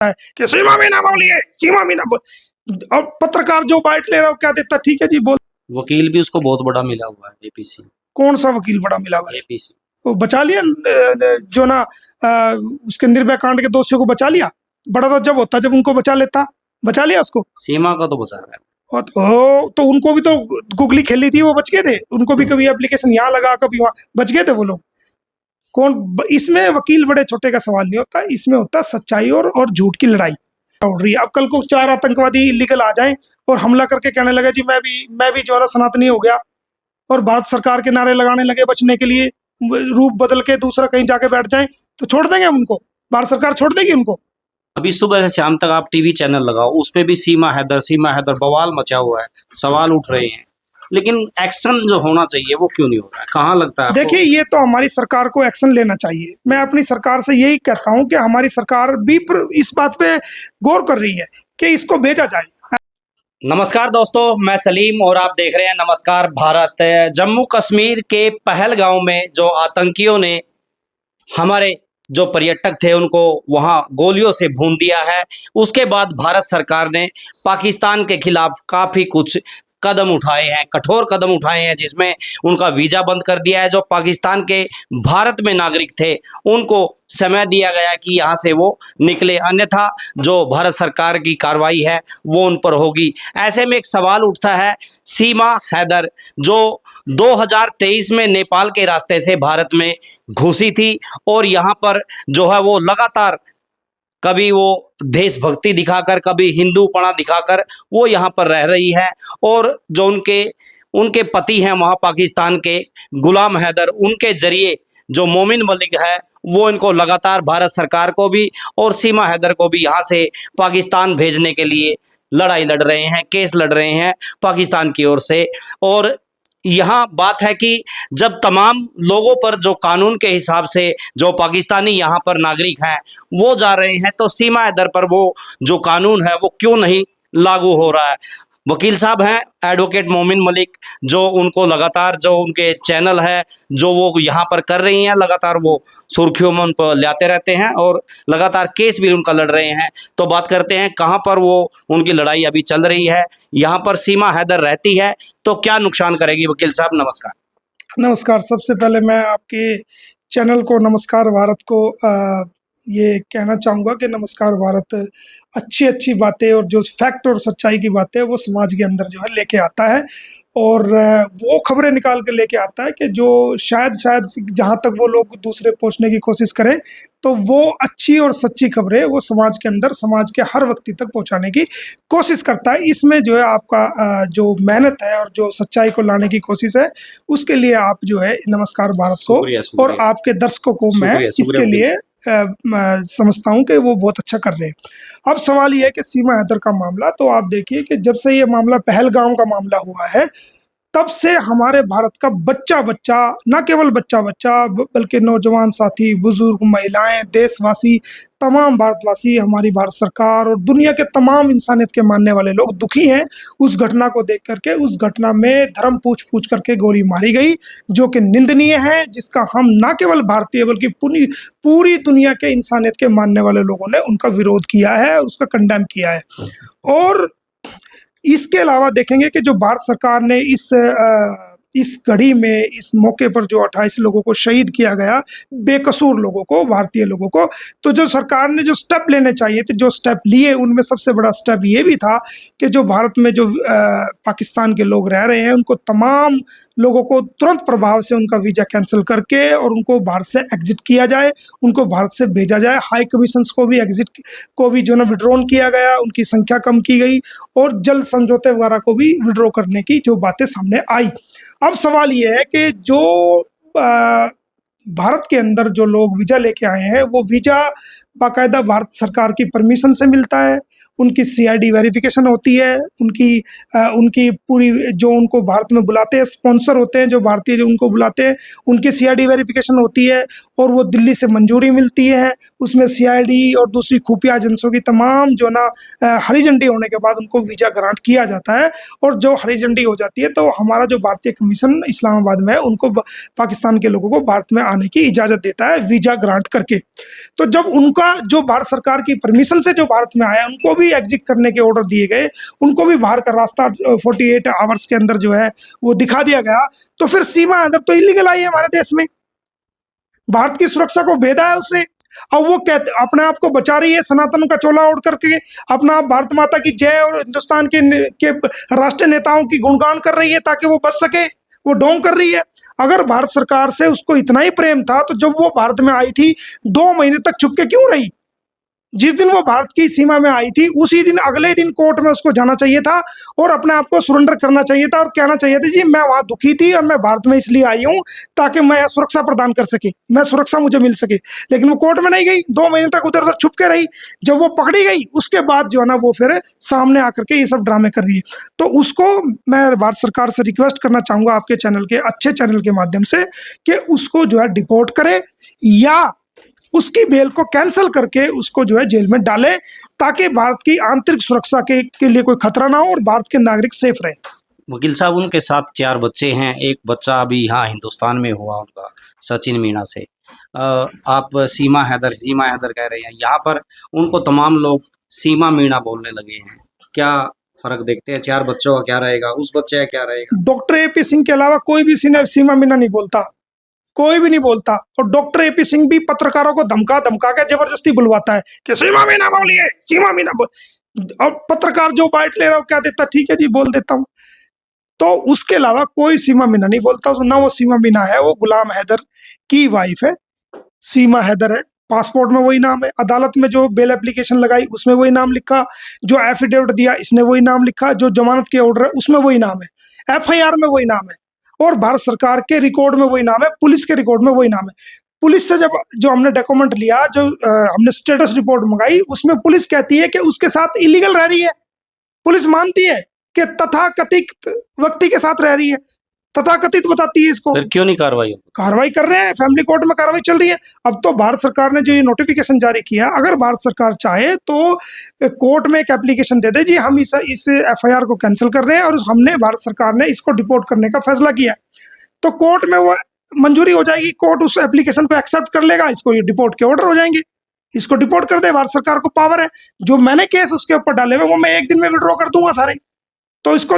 है कि सीमा भी ना बोलिए, सीमा भी ना बोल। और पत्रकार जो बाइट ले रहा हो क्या देता, ठीक है जी बोल। वकील भी उसको बहुत बड़ा मिला हुआ है, एपीसी। कौन सा वकील बड़ा मिला हुआ है? एपीसी वो बचा लिया जो ना उसके निर्भया कांड के दोषियों को बचा लिया। बड़ा तो जब होता जब उनको बचा लेता, बचा लिया उसको। सीमा का तो बचा रहा है। और तो उनको भी तो गुगली खेली थी, वो बच गए थे। उनको भी कभी एप्लीकेशन यहाँ लगा, कभी वहाँ, बच गए थे वो लोग। इसमें वकील बड़े छोटे का सवाल नहीं होता, इसमें होता सच्चाई और झूठ की लड़ाई उड़ रही है। अब कल को 4 आतंकवादी इलीगल आ जाएं और हमला करके कहने लगे जी मैं भी जो है ना सनातनी हो गया, और भारत सरकार के नारे लगाने लगे बचने के लिए, रूप बदल के दूसरा कहीं जाके बैठ जाएं, तो छोड़ देंगे हम उनको? भारत सरकार छोड़ देगी उनको? अभी सुबह से शाम तक आप टीवी चैनल लगाओ, उस पे भी सीमा हैदर बवाल मचा हुआ है, सवाल उठ रहे हैं, लेकिन एक्शन जो होना चाहिए वो क्यों नहीं हो रहा है? कहाँ लगता है? देखिए, ये तो हमारी सरकार को एक्शन लेना चाहिए। मैं अपनी सरकार से यही कहता हूं कि हमारी सरकार भी इस बात पे गौर कर रही है कि इसको भेजा जाए। नमस्कार दोस्तों, मैं सलीम और आप देख रहे हैं नमस्कार भारत। जम्मू कश्मीर के पहलगांव में जो आतंकियों ने हमारे जो पर्यटक थे उनको वहां गोलियों से भून दिया है, उसके बाद भारत सरकार ने पाकिस्तान के खिलाफ काफ़ी कुछ कदम उठाए हैं, कठोर कदम उठाए हैं, जिसमें उनका वीज़ा बंद कर दिया है। जो पाकिस्तान के भारत में नागरिक थे उनको समय दिया गया कि यहाँ से वो निकले, अन्यथा जो भारत सरकार की कार्रवाई है वो उन पर होगी। ऐसे में एक सवाल उठता है, सीमा हैदर जो 2023 में नेपाल के रास्ते से भारत में घुसी थी और यहाँ पर जो है वो लगातार कभी वो देशभक्ति दिखाकर, कभी हिंदूपना दिखाकर वो यहाँ पर रह रही है, और जो उनके पति हैं वहाँ पाकिस्तान के गुलाम हैदर, उनके जरिए जो मोमिन मलिक है वो इनको लगातार भारत सरकार को भी और सीमा हैदर को भी यहाँ से पाकिस्तान भेजने के लिए लड़ाई लड़ रहे हैं, केस लड़ रहे हैं पाकिस्तान की ओर से। और यहाँ बात है कि जब तमाम लोगों पर जो कानून के हिसाब से जो पाकिस्तानी यहाँ पर नागरिक हैं वो जा रहे हैं, तो सीमा हैदर पर वो जो कानून है वो क्यों नहीं लागू हो रहा है? वकील साहब हैं एडवोकेट मोमिन मलिक, जो उनको लगातार जो उनके चैनल है जो वो यहाँ पर कर रही हैं, लगातार वो सुर्खियों में उन पर लाते रहते हैं और लगातार केस भी उनका लड़ रहे हैं। तो बात करते हैं कहाँ पर वो उनकी लड़ाई अभी चल रही है। यहाँ पर सीमा हैदर रहती है तो क्या नुकसान करेगी? वकील साहब नमस्कार। नमस्कार। सबसे पहले मैं आपके चैनल को, नमस्कार भारत को ये कहना चाहूँगा कि नमस्कार भारत अच्छी अच्छी बातें और जो फैक्ट और सच्चाई की बातें है वो समाज के अंदर जो है लेके आता है, और वो खबरें निकाल के लेके आता है कि जो शायद जहाँ तक वो लोग दूसरे पहुँचने की कोशिश करें, तो वो अच्छी और सच्ची खबरें वो समाज के अंदर, समाज के हर व्यक्ति तक पहुँचाने की कोशिश करता है। इसमें जो है आपका जो मेहनत है और जो सच्चाई को लाने की कोशिश है, उसके लिए आप जो है नमस्कार भारत को और आपके दर्शकों को मैं इसके लिए समझता हूं कि वो बहुत अच्छा कर रहे हैं। अब सवाल ये है कि सीमा हैदर का मामला, तो आप देखिए कि जब से ये मामला पहलगाम का मामला हुआ है तब से हमारे भारत का बच्चा न केवल बच्चा बल्कि नौजवान साथी, बुजुर्ग, महिलाएं, देशवासी, तमाम भारतवासी, हमारी भारत सरकार और दुनिया के तमाम इंसानियत के मानने वाले लोग दुखी हैं उस घटना को देख करके। उस घटना में धर्म पूछ करके गोली मारी गई, जो कि निंदनीय है, जिसका हम न केवल भारतीय बल्कि पूरी दुनिया के इंसानियत के मानने वाले लोगों ने उनका विरोध किया है, उसका कंडेम किया है। और इसके अलावा देखेंगे कि जो भारत सरकार ने इस घड़ी में, इस मौके पर जो 28 लोगों को शहीद किया गया, बेकसूर लोगों को, भारतीय लोगों को, तो जो सरकार ने जो स्टेप लेने चाहिए थे, जो स्टेप लिए, उनमें सबसे बड़ा स्टेप ये भी था कि जो भारत में जो पाकिस्तान के लोग रह रहे हैं उनको, तमाम लोगों को तुरंत प्रभाव से उनका वीज़ा कैंसिल करके और उनको भारत से एग्जिट किया जाए, उनको भारत से भेजा जाए। हाई कमीशंस को भी एग्जिट को भी जो ना विड्रॉन किया गया, उनकी संख्या कम की गई और जल समझौते वगैरह को भी विड्रॉ करने की जो बातें सामने आई। अब सवाल ये है कि जो भारत के अंदर जो लोग वीज़ा लेके आए हैं वो वीज़ा बाकायदा भारत सरकार की परमिशन से मिलता है, उनकी सीआईडी वेरिफिकेशन होती है, उनकी पूरी जो उनको भारत में बुलाते हैं, स्पॉन्सर होते हैं जो भारतीय जो उनको बुलाते हैं, उनकी सीआईडी वेरिफिकेशन होती है और वो दिल्ली से मंजूरी मिलती है। उसमें सीआईडी और दूसरी खुफिया एजेंसियों की तमाम जो ना हरी झंडी होने के बाद उनको वीज़ा ग्रांट किया जाता है, और जो हरी झंडी हो जाती है तो हमारा जो भारतीय कमीशन इस्लामाबाद में है उनको पाकिस्तान के लोगों को भारत में आने की इजाज़त देता है वीज़ा ग्रांट करके। तो जब उनको उनका जो भारत सरकार की परमिशन से जो भारत में आया उनको भी एग्जिट करने के ऑर्डर दिए गए, उनको भी बाहर का रास्ता 48 आवर्स के अंदर जो है वो दिखा दिया गया। तो फिर सीमा अंदर तो इलीगल आई है हमारे देश में, भारत की सुरक्षा को भेदा है उसने। अब वो कहते अपने आप को बचा रही है सनातन का चोला ओढ़ करके, अपना आप भारत माता की जय और हिंदुस्तान के राष्ट्रीय नेताओं की गुणगान कर रही है ताकि वो बच सके, वो ढोंग कर रही है। अगर भारत सरकार से उसको इतना ही प्रेम था तो जब वो भारत में आई थी 2 महीने तक छुपके क्यों रही? जिस दिन वो भारत की सीमा में आई थी उसी दिन अगले दिन कोर्ट में उसको जाना चाहिए था और अपने आप को सरेंडर करना चाहिए था और कहना चाहिए था जी मैं वहां दुखी थी और मैं भारत में इसलिए आई हूं ताकि मैं सुरक्षा प्रदान कर सके, मैं सुरक्षा मुझे मिल सके। लेकिन वो कोर्ट में नहीं गई, 2 महीने तक उधर उधर छुप के रही। जब वो पकड़ी गई उसके बाद जो है ना वो फिर सामने आकर के ये सब ड्रामे कर रही है। तो उसको मैं भारत सरकार से रिक्वेस्ट करना चाहूंगा आपके चैनल के अच्छे चैनल के माध्यम से कि उसको जो है डिपोर्ट करे या उसकी बेल को कैंसिल करके उसको जो है जेल में डाले ताकि भारत की आंतरिक सुरक्षा के लिए कोई खतरा ना हो और भारत के नागरिक सेफ रहे। वकील साहब उनके साथ 4 बच्चे हैं, एक बच्चा अभी यहाँ हिंदुस्तान में हुआ उनका सचिन मीणा से। आप सीमा हैदर कह रहे हैं, यहाँ पर उनको तमाम लोग सीमा मीणा बोलने लगे हैं, क्या फर्क देखते हैं? 4 बच्चों का क्या रहेगा, उस बच्चे का क्या रहेगा? डॉक्टर एपी सिंह के अलावा कोई भी सीमा मीणा नहीं बोलता, कोई भी नहीं बोलता। और डॉक्टर एपी सिंह भी पत्रकारों को धमका धमका के जबरदस्ती बुलवाता है कि सीमा मीणा बोलिए, सीमा मीणा और पत्रकार जो बाइट ले रहा हो क्या देता, ठीक है जी बोल देता हूं। तो उसके अलावा कोई सीमा मीणा नहीं बोलता, ना वो सीमा मीणा है, वो गुलाम हैदर की वाइफ है, सीमा हैदर है। पासपोर्ट में वही नाम है, अदालत में जो बेल एप्लीकेशन लगाई उसमें वही नाम लिखा, जो एफिडेविट दिया इसने वही नाम लिखा, जो जमानत के ऑर्डर है उसमें वही नाम है, एफआईआर में वही नाम है और भारत सरकार के रिकॉर्ड में वही नाम है, पुलिस के रिकॉर्ड में वही नाम है। पुलिस से जब जो हमने डॉक्यूमेंट लिया, जो हमने स्टेटस रिपोर्ट मंगाई, उसमें पुलिस कहती है कि उसके साथ इलीगल रह रही है। पुलिस मानती है कि तथाकथित व्यक्ति के साथ रह रही है, तथाकथित बताती है इसको। फिर क्यों नहीं कार्रवाई कर रहे हैं, फैमिली कोर्ट में कार्रवाई चल रही है। अब तो भारत सरकार ने जो ये नोटिफिकेशन जारी किया, अगर भारत सरकार चाहे तो कोर्ट में एक एप्लीकेशन दे दे जी हम इस एफआईआर को कैंसिल कर रहे हैं और हमने भारत सरकार ने इसको डिपोर्ट करने का फैसला किया है, तो कोर्ट में वो मंजूरी हो जाएगी, कोर्ट उस एप्लीकेशन को एक्सेप्ट कर लेगा, इसको ये डिपोर्ट के ऑर्डर हो जाएंगे, इसको डिपोर्ट कर दे। भारत सरकार को पावर है, जो मैंने केस उसके ऊपर डाले हुए वो मैं 1 दिन में विड्रॉ कर दूंगा सारे, तो इसको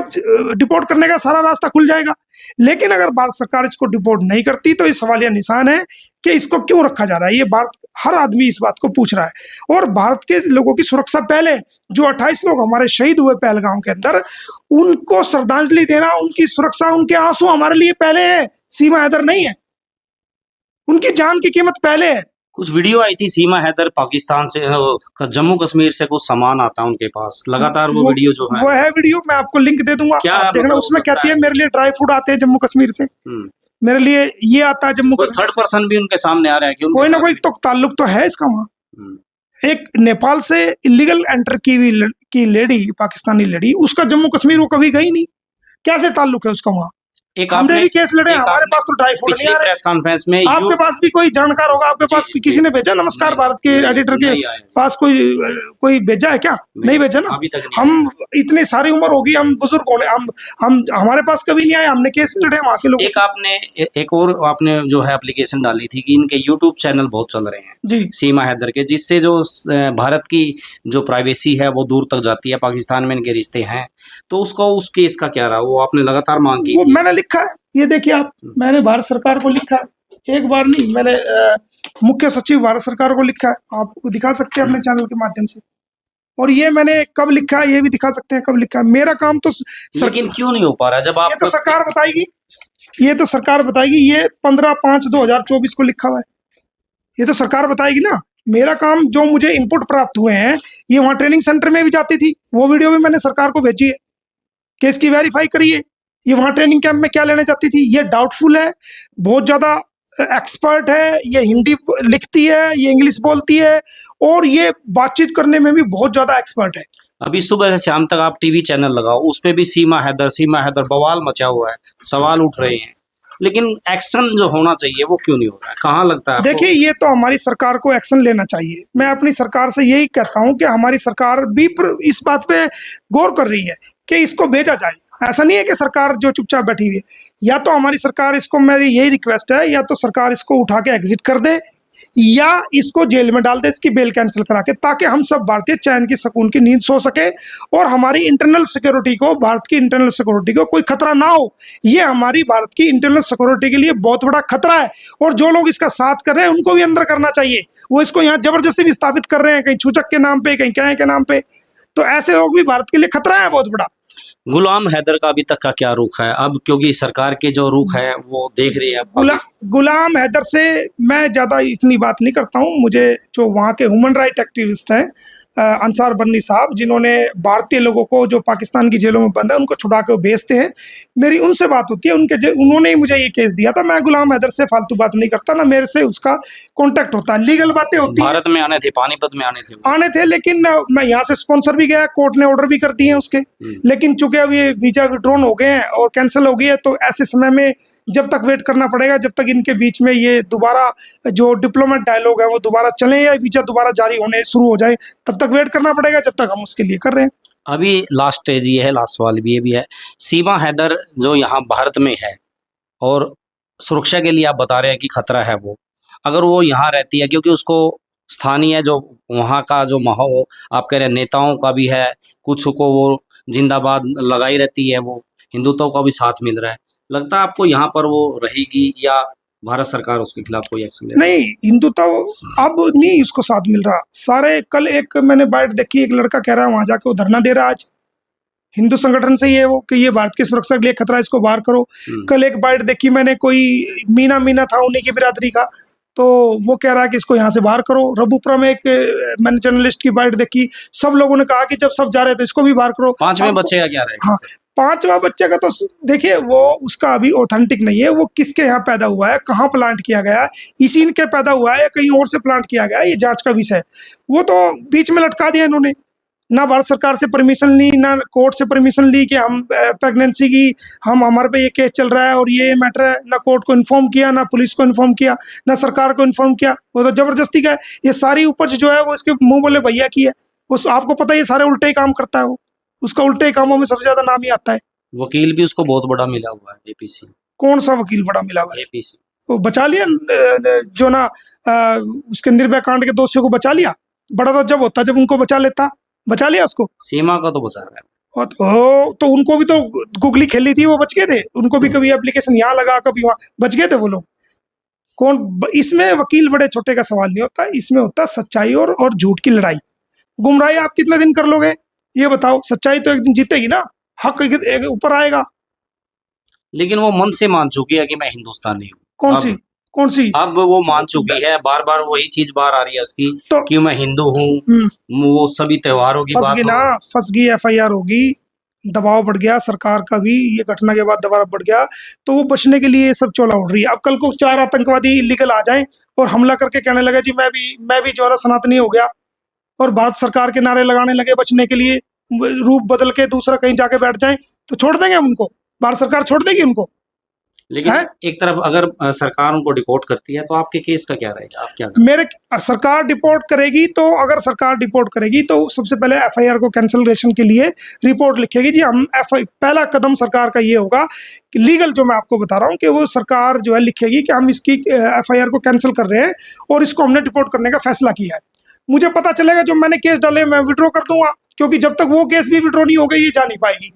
डिपोर्ट करने का सारा रास्ता खुल जाएगा। लेकिन अगर भारत सरकार इसको डिपोर्ट नहीं करती तो ये सवालिया निशान है कि इसको क्यों रखा जा रहा है। ये भारत हर आदमी इस बात को पूछ रहा है और भारत के लोगों की सुरक्षा पहले, जो 28 लोग हमारे शहीद हुए पहलगाम के अंदर, उनको श्रद्धांजलि देना, उनकी सुरक्षा, उनके आंसू हमारे लिए पहले है, सीमा हैदर नहीं है। उनकी जान की कीमत पहले है। कुछ वीडियो आई थी सीमा हैदर पाकिस्तान से, जम्मू कश्मीर से कुछ सामान आता है उनके पास लगातार, वो वीडियो जो है वो है वीडियो, मैं आपको लिंक दे दूंगा, क्या आप देखना। उसमें कहती है मेरे लिए ड्राई फ्रूट आते हैं जम्मू कश्मीर से, मेरे लिए ये आता है जम्मू कश्मीर। थर्ड पर्सन भी उनके सामने आ रहा है कि कोई ना कोई तो ताल्लुक तो है इसका वहां। एक नेपाल से इलीगल एंटर की लेडी, पाकिस्तानी लेडी, उसका जम्मू कश्मीर वो कभी गई नहीं, कैसे ताल्लुक है उसका वहां? हमने भी केस लड़े, हमारे पास तो ड्राई फ्रूट नहीं आ रहे। प्रेस कॉन्फ्रेंस में आपके पास भी कोई जानकार होगा, आपके पास किसी ने भेजा, नमस्कार भारत के एडिटर के पास कोई भेजा है क्या? नहीं भेजा ना। हम इतनी सारी उम्र होगी, हम बुजुर्ग होने, हम हमारे पास कभी नहीं आए, हमने केस लड़े वहां के लोग। एक और आपने जो है एप्लीकेशन डाली थी कि इनके यूट्यूब चैनल बहुत चल रहे हैं जी, सीमा हैदर के, जिससे जो भारत की जो प्राइवेसी है वो दूर तक जाती है, पाकिस्तान में इनके रिश्ते हैं, तो उस केस का क्या रहा? वो आपने लगातार मांग की, मैंने लिखा है, ये देखिए आप, मैंने भारत सरकार को लिखा है, एक बार नहीं, मैंने मुख्य सचिव भारत सरकार को लिखा है, आपको दिखा सकते हैं अपने चैनल के माध्यम से। और ये मैंने कब लिखा है ये भी दिखा सकते हैं कब लिखा है। मेरा काम तो लेकिन क्यों नहीं हो पा रहा? जब आप, ये तो सरकार बताएगी, ये तो सरकार बताएगी। ये 15/5/2024 को लिखा हुआ है, ये तो सरकार बताएगी ना। मेरा काम जो मुझे इनपुट प्राप्त हुए हैं, ये वहां ट्रेनिंग सेंटर में भी जाती थी, वो वीडियो भी मैंने सरकार को भेजी है, केस की वेरीफाई करिए। ये वहां ट्रेनिंग कैंप में क्या लेने जाती थी, ये डाउटफुल है, बहुत ज्यादा एक्सपर्ट है, ये हिंदी लिखती है, ये इंग्लिश बोलती है और ये बातचीत करने में भी बहुत ज्यादा एक्सपर्ट है। अभी सुबह से शाम तक आप टीवी चैनल लगाओ, उस पे भी सीमा हैदर बवाल मचा हुआ है, सवाल उठ रहे हैं, लेकिन एक्शन जो होना चाहिए वो क्यों नहीं हो रहा है? कहाँ लगता है? देखिए, ये तो हमारी सरकार को एक्शन लेना चाहिए। मैं अपनी सरकार से यही कहता हूं कि हमारी सरकार भी इस बात पे गौर कर रही है कि इसको भेजा जाए। ऐसा नहीं है कि सरकार जो चुपचाप बैठी हुई है, या तो हमारी सरकार इसको, मेरी यही रिक्वेस्ट है, या तो सरकार इसको उठा के एग्जिट कर दे या इसको जेल में डाल दे, इसकी बेल कैंसिल करा के, ताकि हम सब भारतीय चैन की सुकून की नींद सो सके और हमारी इंटरनल सिक्योरिटी को, भारत की इंटरनल सिक्योरिटी को कोई खतरा ना हो। ये हमारी भारत की इंटरनल सिक्योरिटी के लिए बहुत बड़ा खतरा है और जो लोग इसका साथ कर रहे हैं उनको भी अंदर करना चाहिए। वो इसको यहाँ जबरदस्ती विस्थापित कर रहे हैं, कहीं छूचक के नाम पे, कहीं क्या के नाम पे, तो ऐसे लोग भी भारत के लिए खतरा है बहुत बड़ा। गुलाम हैदर का अभी तक का क्या रुख है अब, क्योंकि सरकार के जो रुख है वो देख रही है आप? गुलाम हैदर से मैं ज़्यादा इतनी बात नहीं करता हूँ। मुझे जो वहाँ के ह्यूमन राइट एक्टिविस्ट हैं, अंसार बन्नी साहब, जिन्होंने भारतीय लोगों को जो पाकिस्तान की जेलों में बंद है उनको छुड़ा के भेजते हैं, मेरी उनसे बात होती है। उन्होंने ही मुझे ये केस दिया था। मैं गुलाम हैदर से फालतू बात नहीं करता, ना मेरे से उसका कॉन्टेक्ट होता है। लीगल बातें होती हैं। भारत में आने थे, पानीपत में आने थे लेकिन मैं यहाँ से स्पॉन्सर भी गया, कोर्ट ने ऑर्डर भी कर दिए हैं उसके, लेकिन चूंकि अब ये वीजा विड्रॉन हो गए हैं और कैंसिल हो गई है, तो ऐसे समय में जब तक वेट करना पड़ेगा, जब तक इनके बीच में ये दोबारा जो डिप्लोमेट डायलॉग है वो दोबारा चले या वीजा दोबारा जारी होने शुरू हो जाए, तब तक वेट करना पड़ेगा, जब तक हम उसके लिए कर रहे हैं। अभी लास्ट स्टेज ये है, लास्ट सवाल भी ये भी है, सीमा हैदर जो यहाँ भारत में है और सुरक्षा के लिए आप बता रहे हैं कि खतरा है, वो अगर वो यहाँ रहती है, क्योंकि उसको स्थानीय जो वहाँ का जो माहौल आप कह रहे हैं नेताओं का भी है, कुछ को वो जिंदाबाद लगाई रहती है, वो हिंदुत्व का भी साथ मिल रहा है, लगता है आपको यहाँ पर वो रहेगी या भारत सरकार उसके खिलाफ कोई एक्शन ले? नहीं, हिंदुत्व अब नहीं उसको साथ मिल रहा। सारे कल एक मैंने बाइट देखी, एक लड़का कह रहा है वहां जाके वो धरना दे रहा है आज हिंदू संगठन से, ये वो कि ये भारत की सुरक्षा के लिए खतरा है, इसको बाहर करो। कल एक बाइट देखी मैंने, कोई मीना था उन्हीं की बिरादरी का, तो वो कह रहा है कि इसको यहाँ से बाहर करो। रबुपुरा में एक मैंने जर्नलिस्ट की बाइट देखी, सब लोगों ने कहा कि जब सब जा रहे थे इसको भी बाहर करो। 5वें बच्चे का क्या रहेगा? हाँ, 5वां बच्चे का तो देखिए वो उसका अभी ऑथेंटिक नहीं है, वो किसके यहाँ पैदा हुआ है, कहाँ प्लांट किया गया है, इसी इनके पैदा हुआ है या कहीं और से प्लांट किया गया है, ये जांच का विषय है। वो तो बीच में लटका दिया इन्होंने, ना भारत सरकार से परमिशन ली, ना कोर्ट से परमिशन ली कि हम प्रेगनेंसी की हमारे पे ये केस चल रहा है और ये मैटर है, ना कोर्ट को इन्फॉर्म किया, ना पुलिस को इन्फॉर्म किया, ना सरकार को इन्फॉर्म किया। वो तो जबरदस्ती का है। ये सारी उपज जो है वो इसके मुंह बोले भैया की है। उस आपको पता है ये सारे उल्टे ही काम करता है, वो उसका उल्टे कामों में सबसे ज्यादा नाम ही आता है। वकील भी उसको बहुत बड़ा मिला हुआ है, एपीसी। कौन सा वकील बड़ा मिला हुआ है? एपीसी वो बचा लिया जो ना उसके निर्भया कांड के दोषियों को बचा लिया। बड़ा तो जब होता जब उनको बचा लेता, बचा लिया उसको। सीमा का तो बचा रहा है। तो उनको भी तो गुगली खेली थी, वो बच गए थे। उनको भी कभी एप्लीकेशन यहाँ लगा, कभी वहाँ, बच गए थे वो लोग। इसमें वकील बड़े छोटे का सवाल नहीं होता, इसमें होता सच्चाई और झूठ की लड़ाई। गुमराही आप कितने दिन कर लोगे ये बताओ? सच्चाई तो एक दिन जीतेगी ना, हक ऊपर आएगा। लेकिन वो मन से मान चुकी है कि मैं हिंदुस्तानी हूँ। कौन सी अब वो मान चुकी है, बार बार वही चीज बाहर आ रही है उसकी, तो कि मैं हिंदू हूँ। वो सभी त्योहारों की बात ना, फंस गई, FIR होगी, दबाव बढ़ गया सरकार का भी, ये घटना के बाद दबाव बढ़ गया, तो वो बचने के लिए ये सब चोला उड़ रही है। अब कल को 4 आतंकवादी इलीगल आ जाएं और हमला करके कहने लगे जी मैं भी जो है सनातनी हो गया, और भारत सरकार के नारे लगाने लगे बचने के लिए, रूप बदल के दूसरा कहीं जाके बैठ जाएं, तो छोड़ देंगे हम उनको? भारत सरकार छोड़ देगी उनको? लेकिन एक तरफ अगर सरकार उनको डिपोर्ट करती है तो आपके केस का क्या रहेगा? आप क्या मेरे सरकार डिपोर्ट करेगी, तो अगर सरकार डिपोर्ट करेगी तो सबसे पहले FIR को कैंसिलेशन के लिए रिपोर्ट लिखेगी जी। हम पहला कदम सरकार का ये होगा कि लीगल जो मैं आपको बता रहा हूँ कि वो सरकार जो है लिखेगी कि हम इसकी FIR को कैंसिल कर रहे हैं और इसको हमने डिपोर्ट करने का फैसला किया है। मुझे पता चलेगा जो मैंने केस डाले मैं विड्रॉ कर दूंगा, क्योंकि जब तक वो केस भी विड्रॉ नहीं हो गई ये जा नहीं पाएगी।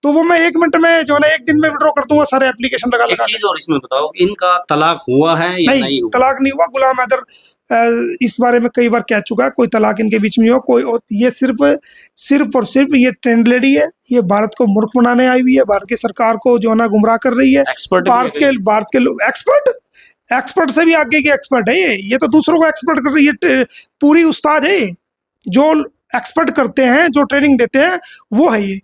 तो वो मैं 1 मिनट में जो है ना 1 दिन में विड्रॉ कर दूंगा सारे एप्लीकेशन लगा। एक चीज और इसमें बताओ, इनका तलाक हुआ है या नहीं हुआ? तलाक नहीं हुआ। गुलाम हैदर इस बारे में कई बार कह चुका है, कोई तलाक इनके बीच में हो कोई, ये सिर्फ और सिर्फ ये ट्रेंड लेडी है। ये भारत को मूर्ख बनाने आई हुई है, भारत की सरकार को जो है ना गुमराह कर रही है। भारत के लोग एक्सपर्ट से भी आगे की एक्सपर्ट है ये तो दूसरों को एक्सपर्ट कर रही है, पूरी उस्ताद है ये। जो एक्सपर्ट करते हैं, जो ट्रेनिंग देते हैं, वो है ये।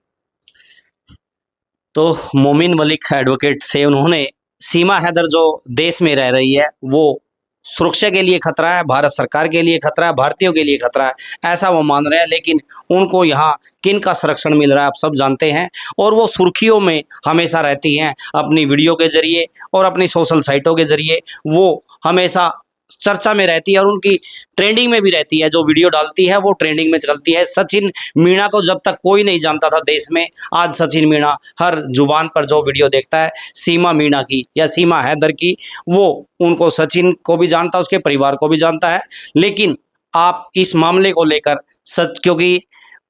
तो मोमिन मलिक एडवोकेट थे, उन्होंने सीमा हैदर जो देश में रह रही है वो सुरक्षा के लिए खतरा है, भारत सरकार के लिए खतरा है, भारतीयों के लिए खतरा है, ऐसा वो मान रहे हैं। लेकिन उनको यहाँ किन का संरक्षण मिल रहा है आप सब जानते हैं, और वो सुर्खियों में हमेशा रहती हैं अपनी वीडियो के जरिए और अपनी सोशल साइटों के जरिए। वो हमेशा चर्चा में रहती है और उनकी ट्रेंडिंग में भी रहती है। जो वीडियो डालती है वो ट्रेंडिंग में चलती है। सचिन मीणा को जब तक कोई नहीं जानता था देश में, आज सचिन मीणा हर जुबान पर जो वीडियो देखता है सीमा मीणा की या सीमा हैदर की, वो उनको सचिन को भी जानता है, उसके परिवार को भी जानता है। लेकिन आप इस मामले को लेकर क्योंकि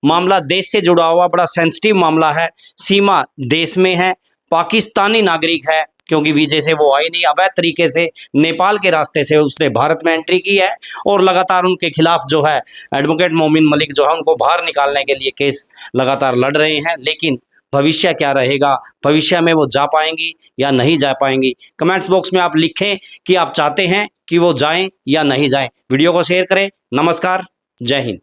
मामला देश से जुड़ा हुआ बड़ा सेंसिटिव मामला है। सीमा देश में है, पाकिस्तानी नागरिक है, क्योंकि वीजे से वो आई नहीं, अवैध तरीके से नेपाल के रास्ते से उसने भारत में एंट्री की है और लगातार उनके खिलाफ जो है एडवोकेट मोमिन मलिक जो है उनको बाहर निकालने के लिए केस लगातार लड़ रहे हैं। लेकिन भविष्य क्या रहेगा, भविष्य में वो जा पाएंगी या नहीं जा पाएंगी, कमेंट्स बॉक्स में आप लिखें कि आप चाहते हैं कि वो जाएं या नहीं जाएं। वीडियो को शेयर करें। नमस्कार, जय हिंद।